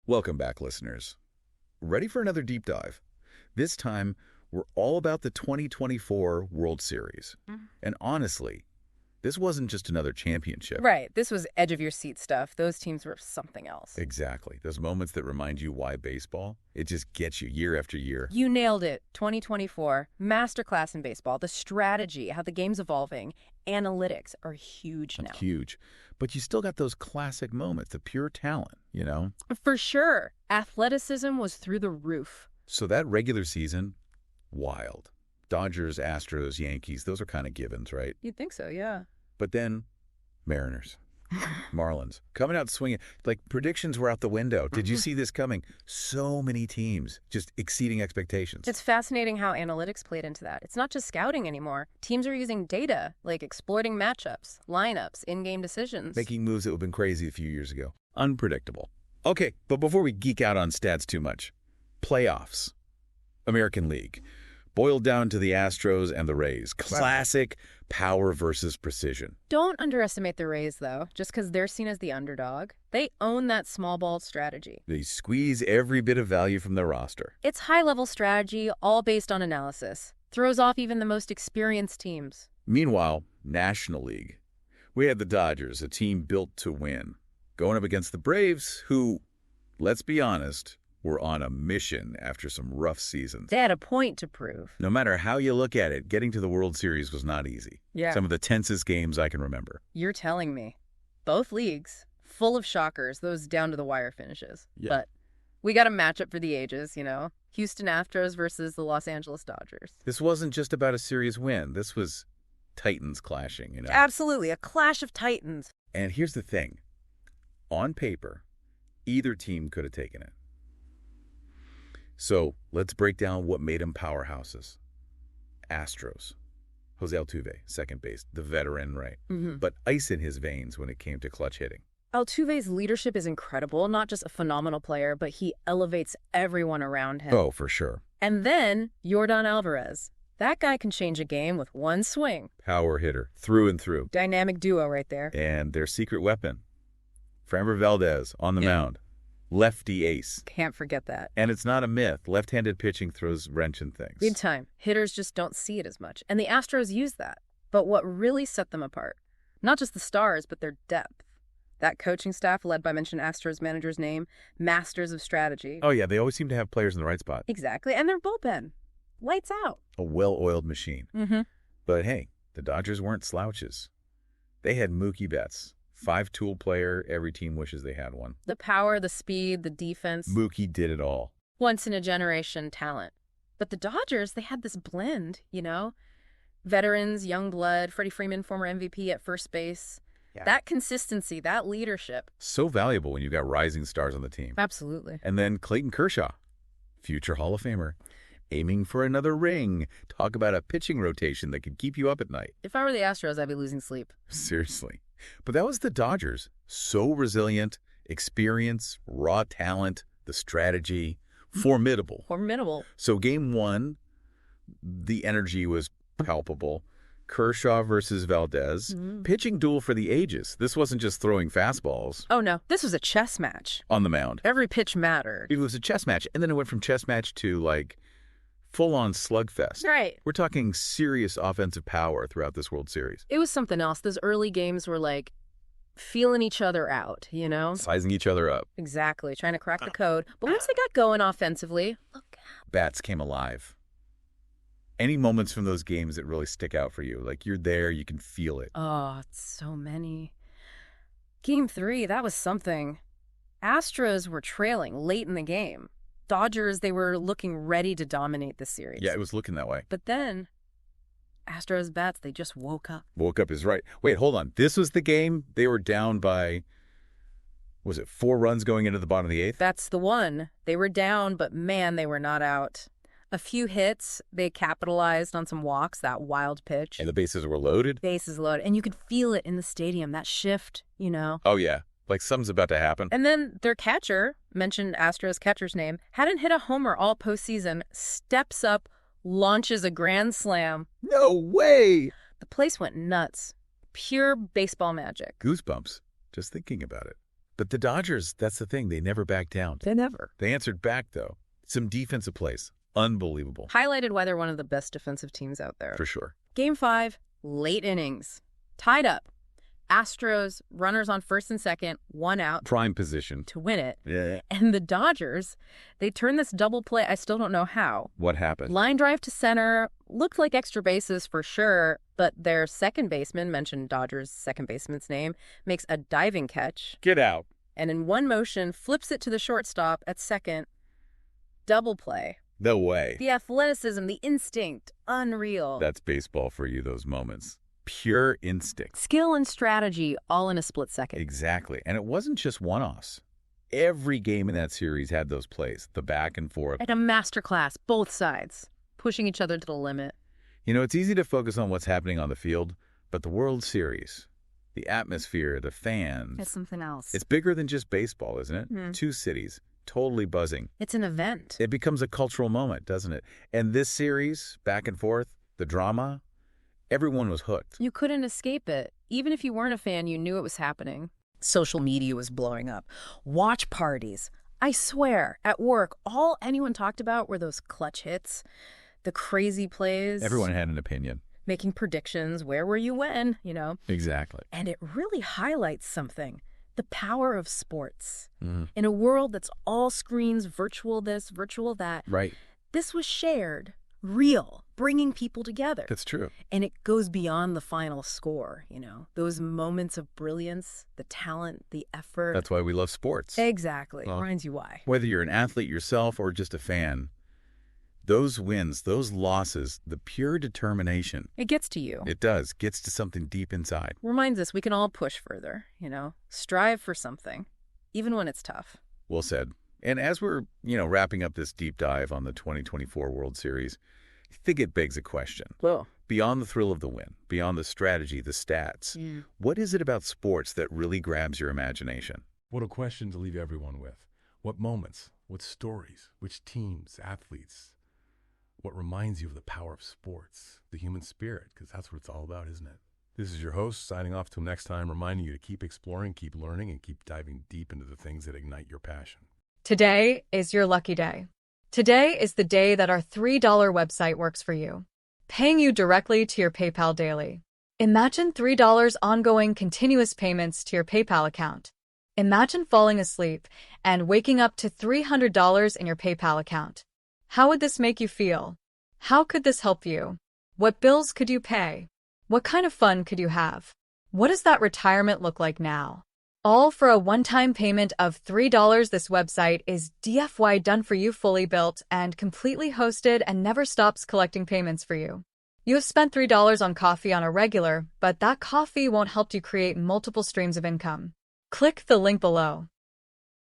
Welcome back, listeners. Ready for another deep dive? This time, we're all about the 2024 World Series. And honestly, this wasn't just another championship. Right. This was edge-of-your-seat stuff. Those teams were something else. Exactly. Those moments that remind you why baseball, it just gets you year after year. You nailed it. 2024, masterclass in baseball. The strategy, how the game's evolving, analytics are huge now. Huge. But you still got those classic moments, the pure talent, you know? For sure. Athleticism was through the roof. So that regular season, wild. Dodgers, Astros, Yankees, those are kind of givens, right? You'd think so, yeah. But then, Mariners, Marlins, coming out swinging. Like, predictions were out the window. Did you see this coming? So many teams just exceeding expectations. It's fascinating how analytics played into that. It's not just scouting anymore. Teams are using data, like exploiting matchups, lineups, in-game decisions. Making moves that would have been crazy a few years ago. Unpredictable. Okay, but before we geek out on stats too much, playoffs, American League, boiled down to the Astros and the Rays. Classic power versus precision. Don't underestimate the Rays, though, just because they're seen as the underdog. They own that small ball strategy. They squeeze every bit of value from their roster. It's high-level strategy, all based on analysis. Throws off even the most experienced teams. Meanwhile, National League. We had the Dodgers, a team built to win, going up against the Braves, who, let's be honest, were on a mission after some rough seasons. They had a point to prove. No matter how you look at it, getting to the World Series was not easy. Yeah. Some of the tensest games I can remember. You're telling me. Both leagues, full of shockers, those down-to-the-wire finishes. Yeah. But we got a matchup for the ages, you know? Houston Astros versus the Los Angeles Dodgers. This wasn't just about a series win. This was Titans clashing, you know? Absolutely, a clash of titans. And here's the thing. On paper, either team could have taken it. So let's break down what made them powerhouses. Astros. Jose Altuve, second base, the veteran, right? But ice in his veins when it came to clutch hitting. Altuve's leadership is incredible, not just a phenomenal player, but he elevates everyone around him. Oh, for sure. And then Yordan Alvarez. That guy can change a game with one swing. Power hitter, through and through. Dynamic duo right there. And their secret weapon, Framber Valdez on the mound. Lefty ace. Can't forget that. And it's not a myth. Left-handed pitching throws wrench in things. Big time. Hitters just don't see it as much. And the Astros use that. But what really set them apart, not just the stars, but their depth. That coaching staff, led by mentioned Astros manager's name, masters of strategy. Oh, yeah. They always seem to have players in the right spot. Exactly. And their bullpen. Lights out. A well-oiled machine. But hey, the Dodgers weren't slouches. They had Mookie Betts. 5-tool player, every team wishes they had one. The power, the speed, the defense. Mookie did it all. Once-in-a-generation talent. But the Dodgers, they had this blend, you know? Veterans, young blood, Freddie Freeman, former MVP at first base. Yeah. That consistency, that leadership. So valuable when you've got rising stars on the team. Absolutely. And then Clayton Kershaw, future Hall of Famer, aiming for another ring. Talk about a pitching rotation that could keep you up at night. If I were the Astros, I'd be losing sleep. Seriously. But that was the Dodgers. So resilient, experience, raw talent, the strategy, formidable. Formidable. So game one, the energy was palpable. Kershaw versus Valdez. Pitching duel for the ages. This wasn't just throwing fastballs. Oh, no. This was a chess match. On the mound. Every pitch mattered. It was a chess match. And then it went from chess match to, like, full-on slugfest. Right. We're talking serious offensive power throughout this World Series. It was something else. Those early games were like feeling each other out, you know? Sizing each other up. Exactly. Trying to crack the code. But once they got going offensively, look out. Bats came alive. Any moments from those games that really stick out for you? Like, you're there, you can feel it. Oh, so many. Game 3, that was something. Astros were trailing late in the game. Dodgers, they were looking ready to dominate this series. Yeah, it was looking that way. But then, Astros bats, they just woke up. Woke up is right. Wait, hold on. This was the game? They were down by, was it 4 runs going into the bottom of the 8th? That's the one. They were down, but man, they were not out. A few hits, they capitalized on some walks, that wild pitch. And the bases were loaded? Bases loaded. And you could feel it in the stadium, that shift, you know? Oh, yeah. Like something's about to happen. And then their catcher, mentioned Astros catcher's name, hadn't hit a homer all postseason, steps up, launches a grand slam. No way! The place went nuts. Pure baseball magic. Goosebumps, just thinking about it. But the Dodgers, that's the thing. They never backed down. They never. They answered back, though. Some defensive plays. Unbelievable. Highlighted why they're one of the best defensive teams out there. For sure. Game 5, late innings. Tied up. Astros, runners on first and second, 1 out. Prime position. To win it. Yeah. And the Dodgers, they turned this double play. I still don't know how. What happened? Line drive to center. Looked like extra bases for sure, but their second baseman, mentioned Dodgers' second baseman's name, makes a diving catch. Get out. And in one motion, flips it to the shortstop at second. Double play. No way. The athleticism, the instinct, unreal. That's baseball for you, those moments. Pure instinct. Skill and strategy all in a split second. Exactly. And it wasn't just one-offs. Every game in that series had those plays, the back and forth. And a masterclass, both sides, pushing each other to the limit. You know, it's easy to focus on what's happening on the field, but the World Series, the atmosphere, the fans. It's something else. It's bigger than just baseball, isn't it? 2 cities, totally buzzing. It's an event. It becomes a cultural moment, doesn't it? And this series, back and forth, the drama, everyone was hooked. You couldn't escape it. Even if you weren't a fan, you knew it was happening. Social media was blowing up. Watch parties. I swear, at work, all anyone talked about were those clutch hits, the crazy plays. Everyone had an opinion. Making predictions. Where were you when, you know? Exactly. And it really highlights something. The power of sports. Mm. In a world that's all screens, virtual this, virtual that. Right. This was shared, real, bringing people together. That's true. And it goes beyond the final score, you know, those moments of brilliance, the talent, the effort. That's why we love sports. Exactly. Well, Reminds you why. Whether you're an athlete yourself or just a fan, those wins, those losses, the pure determination. It gets to you. It does. Gets to something deep inside. Reminds us we can all push further, you know, strive for something, even when it's tough. Well said. And as we're, wrapping up this deep dive on the 2024 World Series, I think it begs a question. Whoa. Beyond the thrill of the win, beyond the strategy, the stats, what is it about sports that really grabs your imagination? What a question to leave everyone with. What moments, what stories, which teams, athletes, what reminds you of the power of sports, the human spirit, because that's what it's all about, isn't it? This is your host, signing off till next time, reminding you to keep exploring, keep learning, and keep diving deep into the things that ignite your passion. Today is your lucky day. Today is the day that our $3 website works for you, paying you directly to your PayPal daily. Imagine $3 ongoing continuous payments to your PayPal account. Imagine falling asleep and waking up to $300 in your PayPal account. How would this make you feel? How could this help you? What bills could you pay? What kind of fun could you have? What does that retirement look like now? All for a one-time payment of $3. This website is DFY done for you, fully built and completely hosted, and never stops collecting payments for you. You have spent $3 on coffee on a regular, but that coffee won't help you create multiple streams of income. Click the link below.